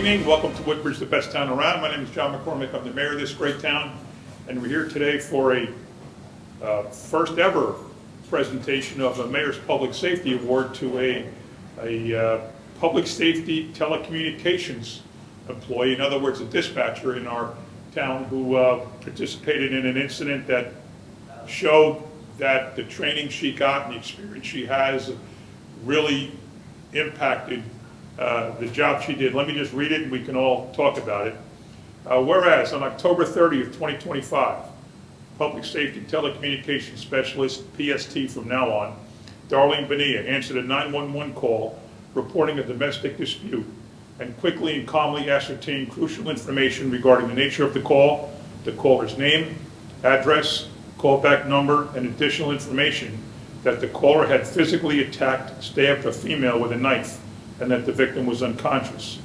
evening. Welcome to Woodbridge, the best town around. My name is John McCormick. I'm the mayor of this great town, and we're here today for a first ever presentation of a Mayor's Public Safety Award to a public safety telecommunications employee, in other words, a dispatcher in our town who participated in an incident that showed that the training she got and the experience she has really impacted the job she did. Let me just read it and we can all talk about it. Whereas on October 30th, 2025, Public Safety Telecommunications Specialist, PST from now on, Darlene Bonilla answered a 911 call reporting a domestic dispute and quickly and calmly ascertained crucial information regarding the nature of the call, the caller's name, address, callback number, and additional information that the caller had physically attacked, stabbed a female with a knife, and that the victim was unconscious.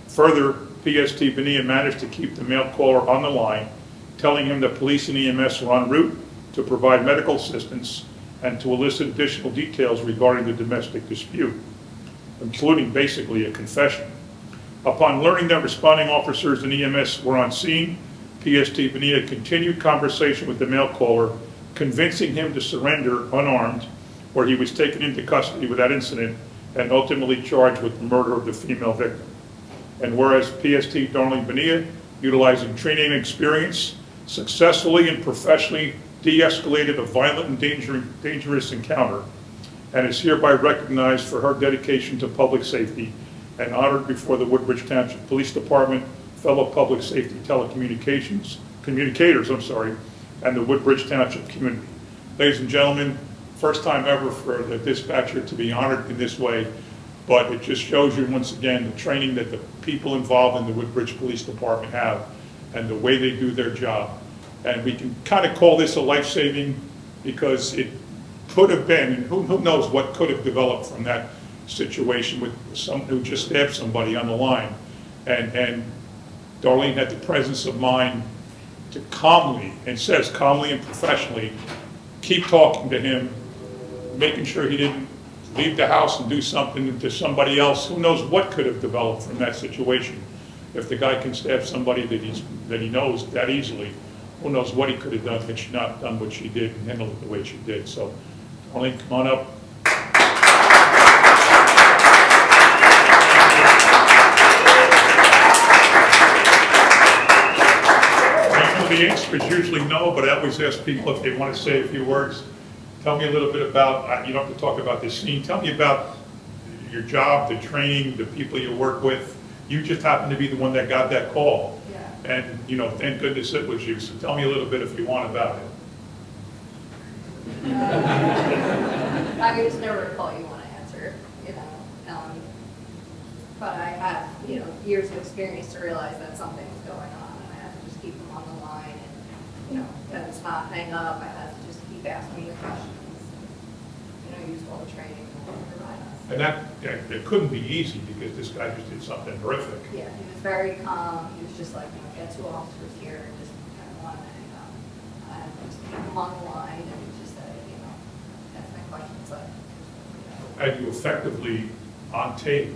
Further, PST Bonilla managed to keep the male caller on the line, telling him that police and EMS were en route to provide medical assistance and to elicit additional details regarding the domestic dispute, including basically a confession. Upon learning that responding officers and EMS were on scene, PST Bonilla continued conversation with the male caller, convincing him to surrender unarmed, where he was taken into custody without incident and ultimately charged with the murder of the female victim. And whereas PST Darlene Bonilla, utilizing training experience, successfully and professionally de-escalated a violent and dangerous encounter, and is hereby recognized for her dedication to public safety and honored before the Woodbridge Township Police Department, fellow public safety communicators, and the Woodbridge Township community. Ladies and gentlemen, first time ever for the dispatcher to be honored in this way, but it just shows you once again the training that the people involved in the Woodbridge Police Department have and the way they do their job. And we can kind of call this a life-saving because it could have been, and who knows what could have developed from that situation with someone who just stabbed somebody on the line. And Darlene had the presence of mind to calmly, and says calmly and professionally, keep talking to him, making sure he didn't leave the house and do something to somebody else. Who knows what could have developed from that situation. If the guy can stab somebody that he knows that easily, who knows what he could have done had she not done what she did and handled it the way she did. So, Darlene, come on up. The answer is usually no, but I always ask people if they want to say a few words. Tell me a little bit about, you don't have to talk about this scene, tell me about your job, the training, the people you work with. You just happen to be the one that got that call. Yeah. And, you know, thank goodness it was you, so tell me a little bit if you want about it. I mean, it's never a call you want to answer, you know. But I have, you know, years of experience to realize that something was going on, and I have to just keep them on the line, and, you know, then it's not hang up. I have to just keep asking the questions. You know, use all the training to provide us. And that it couldn't be easy because this guy just did something horrific. Yeah, he was very calm. He was just like, you know, get two officers here and just kind of want to hang up. I had to just keep him on the line and just say, you know, ask my questions. Like, you know. And you effectively, on tape,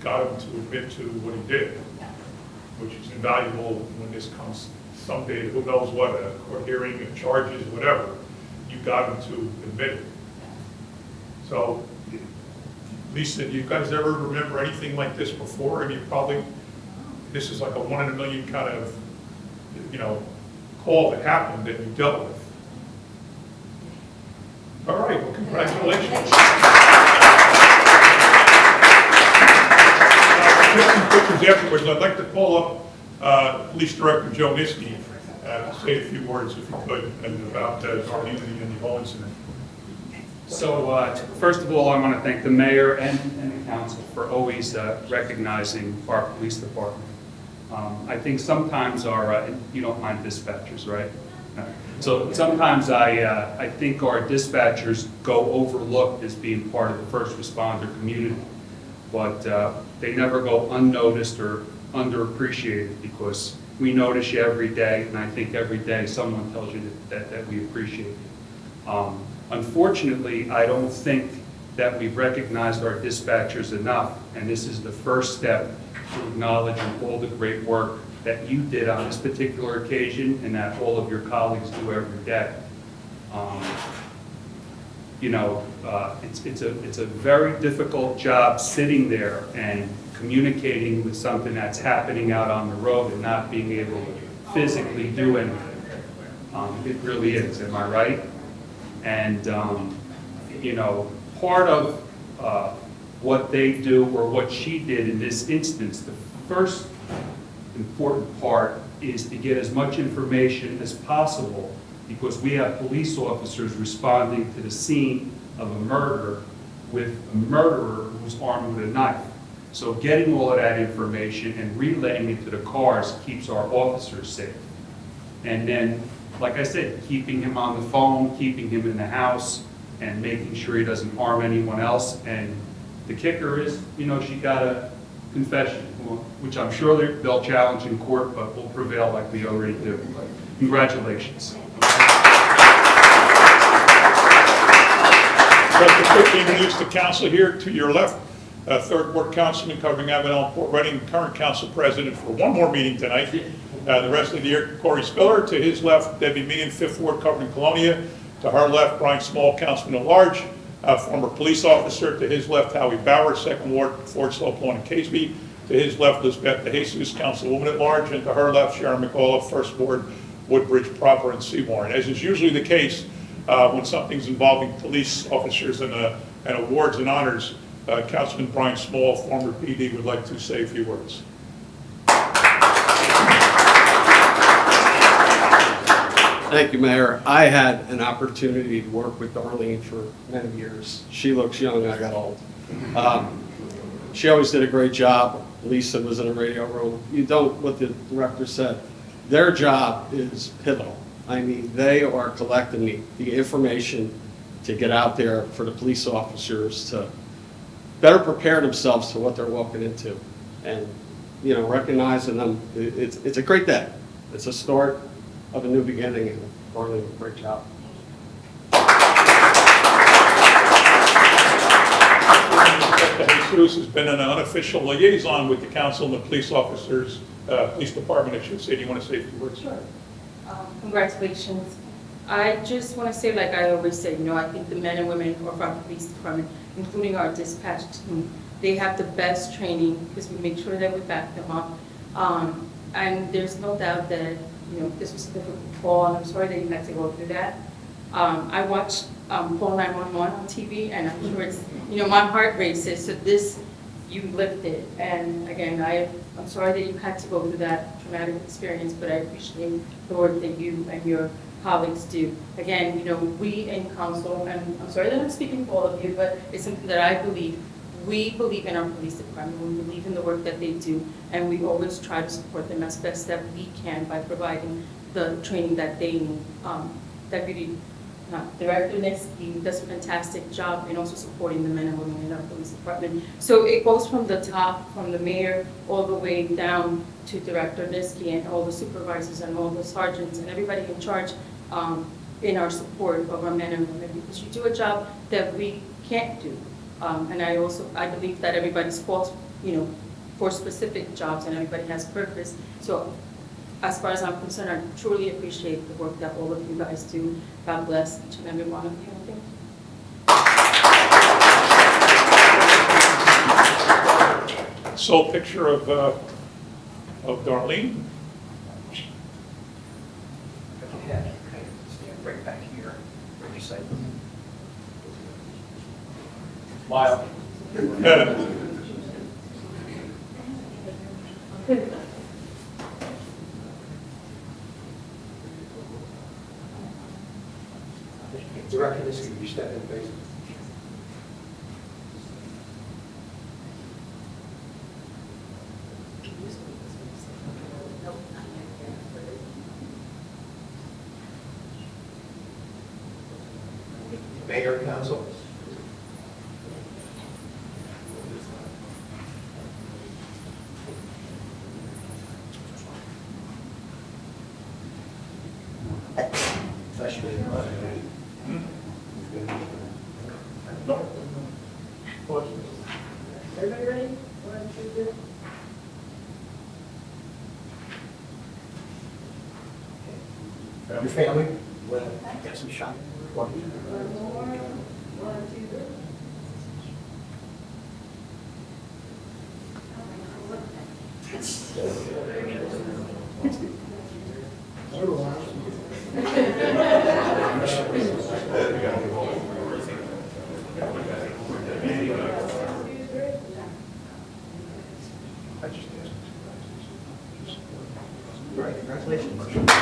got him to admit to what he did, yeah, which is invaluable when this comes someday to who knows what, a court hearing, charges, whatever. You got him to admit it. Yeah. So, Lisa, do you guys ever remember anything like this before? And you probably, this is like a 1 in a million kind of, you know, call that happened that you dealt with. All right, well, congratulations. Pictures afterwards. I'd like to call up Police Director Joe Niski to say a few words, if you could, and about Darlene and the whole incident. So, first of all, I want to thank the mayor and the council for always recognizing our police department. I think sometimes our, you don't mind dispatchers, right? So sometimes I think our dispatchers go overlooked as being part of the first responder community, but they never go unnoticed or underappreciated because we notice you every day, and I think every day someone tells you that we appreciate you. Unfortunately, I don't think that we've recognized our dispatchers enough, and this is the first step to acknowledge all the great work that you did on this particular occasion and that all of your colleagues do every day. You know, it's a very difficult job sitting there and communicating with something that's happening out on the road and not being able to physically do anything. It really is, am I right? And, you know, part of what they do or what she did in this instance, the first important part is to get as much information as possible, because we have police officers responding to the scene of a murder with a murderer who's armed with a knife. So getting all of that information and relaying it to the cars keeps our officers safe. And then, like I said, keeping him on the phone, keeping him in the house, and making sure he doesn't harm anyone else. And the kicker is, you know, she got a confession, which I'm sure they'll challenge in court, but will prevail like we already do. Congratulations. Just to quickly introduce the council here. To your left, third ward councilman covering Avenel, Port Reading, current council president for one more meeting tonight. The rest of the year, Corey Spiller. To his left, Debbie Meehan, fifth ward covering Colonia. To her left, Brian Small, councilman at large, former police officer. To his left, Howie Bauer, second ward, Ford Slope Lawn and Caseby. To his left, Lisbeth DeJesus, councilwoman at large. And to her left, Sharon McAuliffe, first ward, Woodbridge proper and Seymour. As is usually the case, when something's involving police officers and awards and honors, Councilman Brian Small, former PD, would like to say a few words. Thank you, Mayor. I had an opportunity to work with Darlene for many years. She looks young, I got old. She always did a great job. Lisa was in a radio room. You don't, what the director said, their job is pivotal. I mean, they are collecting the information to get out there for the police officers to better prepare themselves for what they're walking into. And, you know, recognizing them, it's a great day. It's a start of a new beginning, and Darlene, great job. Jesus has been an unofficial liaison with the council and the police officers, police department, I should say. Do you want to say a few words? Sure. Congratulations. I just want to say, like I always say, you know, I think the men and women of our police department, including our dispatch team, they have the best training because we make sure that we back them up. And there's no doubt that, you know, this was a difficult call, and I'm sorry that you had to go through that. I watched Call 911 on TV, and I'm sure it's, you know, my heart races. So this, you lived it. And again, I'm sorry that you had to go through that traumatic experience, but I appreciate the work that you and your colleagues do. Again, you know, we in council, and I'm sorry that I'm speaking for all of you, but it's something that I believe. We believe in our police department, we believe in the work that they do, and we always try to support them as best that we can by providing the training that they need. Deputy Director Nitsky does a fantastic job in also supporting the men and women in our police department. So it goes from the top, from the mayor, all the way down to Director Nitsky and all the supervisors and all the sergeants and everybody in charge in our support of our men and women, because you do a job that we can't do. And I believe that everybody's fought, you know, for specific jobs and everybody has purpose. So as far as I'm concerned, I truly appreciate the work that all of you guys do. God bless each and every one of you. Thank you. Sole picture of Darlene. Yeah, okay. Stand right back here. Where'd you say? Smile. Director, this is you step in, please. Mayor, council. Everybody ready? 1, 2, 3. Your family? Get some shot. One more, 1, 2, 3. All right, congratulations.